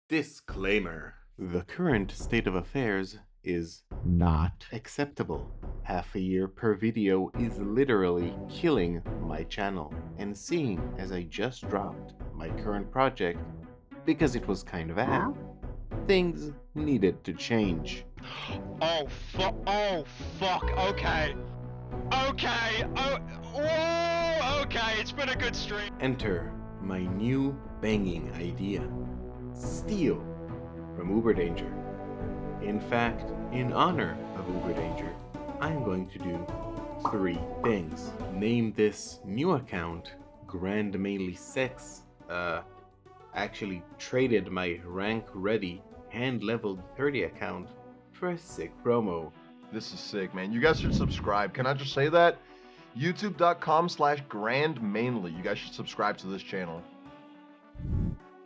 Disclaimer. The current state of affairs is not acceptable. Half a year per video is literally killing my channel, and seeing as I just dropped my current project because it was kind of ass, things needed to change. Oh fuck, okay. Okay, whoa, okay, it's been a good stream. Enter my new banging idea. Steal from Uber Danger. In fact, in honor of Uber Danger, I'm going to do 3 things. Name this new account grandMainly 6. Actually traded my rank ready hand leveled 30 account for a sick promo. This is sick, man. You guys should subscribe. Can I just say that? youtube.com/grandMainly. You guys should subscribe to this channel.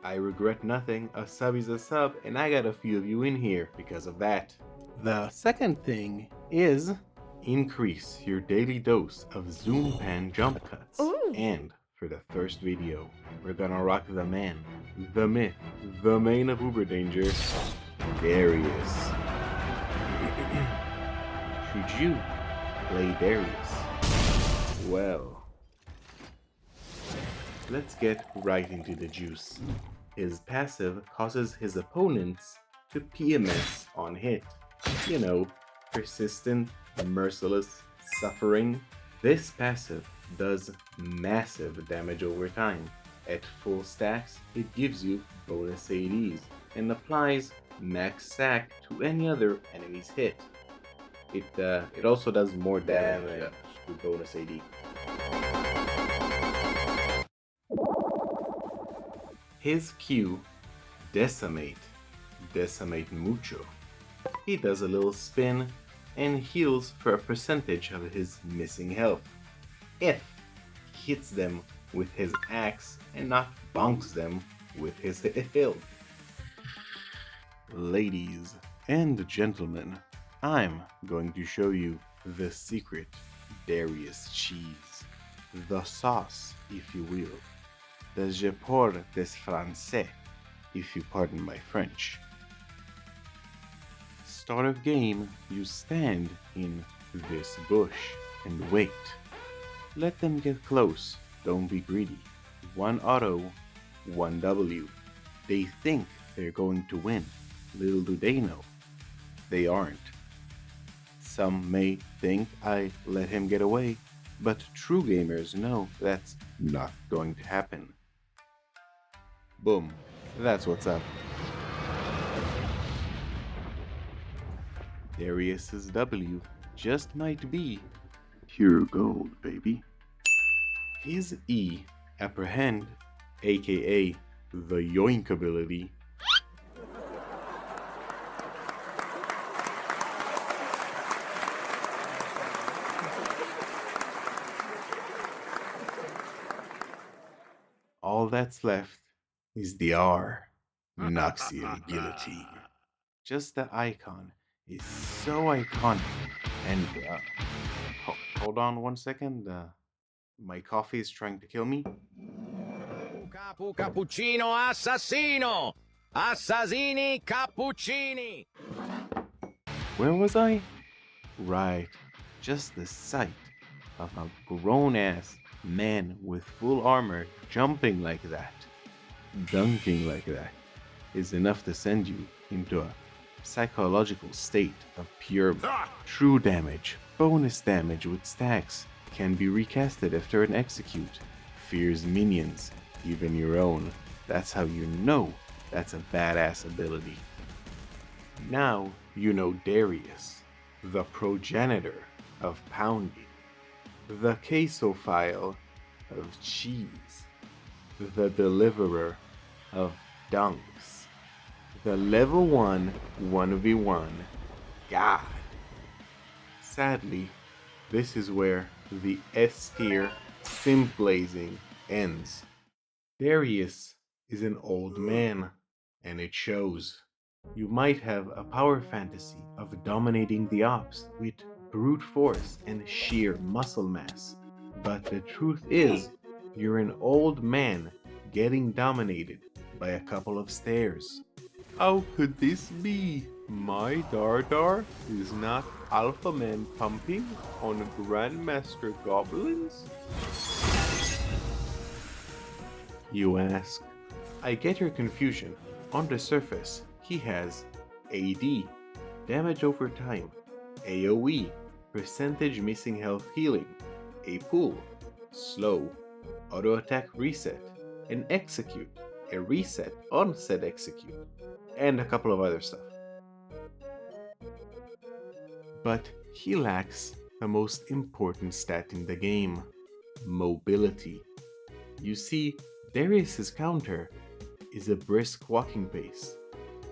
I regret nothing. A sub is a sub, and I got a few of you in here because of that. The second thing is increase your daily dose of zoom pan jump cuts. Ooh. And for the first video, we're gonna rock the man, the myth, the main of Uber Danger, Darius. Should you play Darius? Well, let's get right into the juice. His passive causes his opponents to PMS on hit. You know, persistent, merciless suffering. This passive does massive damage over time. At full stacks, it gives you bonus ADs and applies max sack to any other enemy's hit. It also does more damage with bonus AD. His Q, Decimate mucho. He does a little spin and heals for a percentage of his missing health. If he hits them with his axe and not bonks them with his hilt. Ladies and gentlemen, I'm going to show you the secret Darius cheese. The sauce, if you will. The je porte des Français, if you pardon my French. Start of game, you stand in this bush and wait. Let them get close, don't be greedy. 1 auto, 1 W. They think they're going to win. Little do they know, they aren't. Some may think I let him get away, but true gamers know that's not going to happen. Boom, that's what's up. Darius's W just might be pure gold, baby. His E, Apprehend, aka the Yoink ability, all that's left is the R, Noxian Guillotine. Just the icon is so iconic. And hold on 1 second. My coffee is trying to kill me. Capu cappuccino assassino! Assassini cappuccini! Where was I? Right, just the sight of a grown-ass man with full armor jumping like that, dunking like that, is enough to send you into a psychological state of pure true damage. Bonus damage with stacks can be recasted after an execute. Fears minions, even your own. That's how you know that's a badass ability. Now you know Darius, the progenitor of pounding, the quesophile of cheese, the deliverer of dunks, the level 1 1v1 god. Sadly, this is where the S tier simp blazing ends. Darius is an old man, and it shows. You might have a power fantasy of dominating the ops with brute force and sheer muscle mass, but the truth is, you're an old man getting dominated by a couple of stairs. How could this be? My Dardar is not Alpha Man pumping on Grandmaster Goblins? You ask. I get your confusion. On the surface, he has AD, damage over time, AoE, percentage missing health healing, a pull, slow, auto attack reset, an execute, a reset on said execute, and a couple of other stuff. But he lacks the most important stat in the game, mobility. You see, Darius's counter is a brisk walking pace.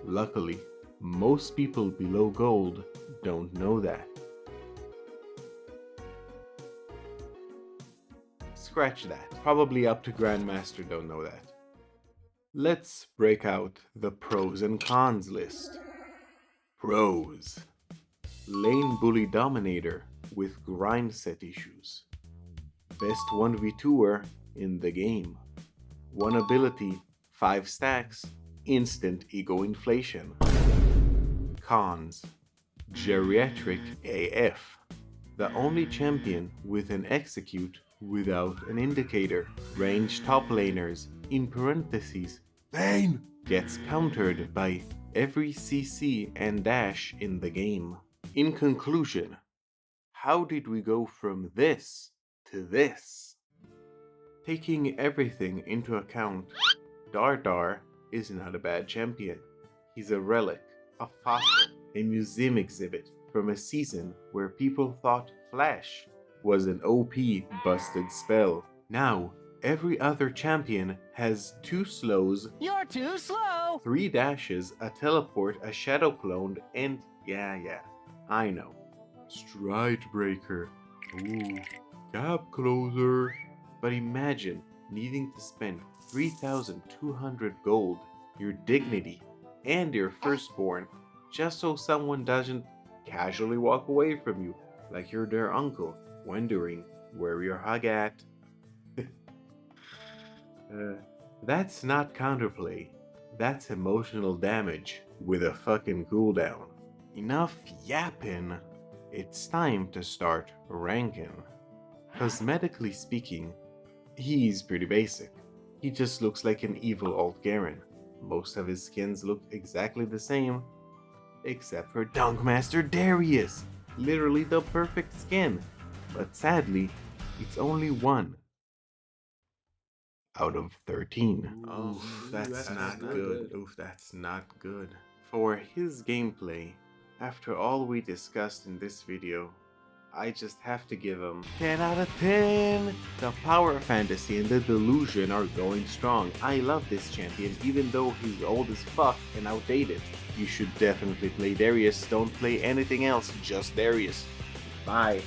Luckily, most people below gold don't know that. Scratch that. Probably up to Grandmaster don't know that. Let's break out the pros and cons list. Pros. Lane bully dominator with grind set issues. Best 1v2er in the game. One ability, 5 stacks, instant ego inflation. Cons. Geriatric AF. The only champion with an execute without an indicator. Range top laners, in parentheses, Vayne, gets countered by every CC and dash in the game. In conclusion, how did we go from this to this? Taking everything into account, Dardar is not a bad champion. He's a relic, a fossil, a museum exhibit from a season where people thought Flash was an OP busted spell. Now, every other champion has 2 slows, You're too slow! 3 dashes, a teleport, a shadow clone, and yeah, I know. Stride breaker. Ooh, gap closer. But imagine needing to spend 3,200 gold, your dignity, and your firstborn just so someone doesn't casually walk away from you like you're their uncle, wondering where your hug at. That's not counterplay. That's emotional damage with a fucking cooldown. Enough yapping. It's time to start ranking. Cosmetically speaking, he's pretty basic. He just looks like an evil Alt Garen. Most of his skins look exactly the same, except for Dunkmaster Darius. Literally the perfect skin. But sadly, it's only 1 out of 13. Oh, that's not good. Oof, that's not good. For his gameplay, after all we discussed in this video, I just have to give him 10 out of 10! The power fantasy and the delusion are going strong. I love this champion even though he's old as fuck and outdated. You should definitely play Darius. Don't play anything else, just Darius. Bye.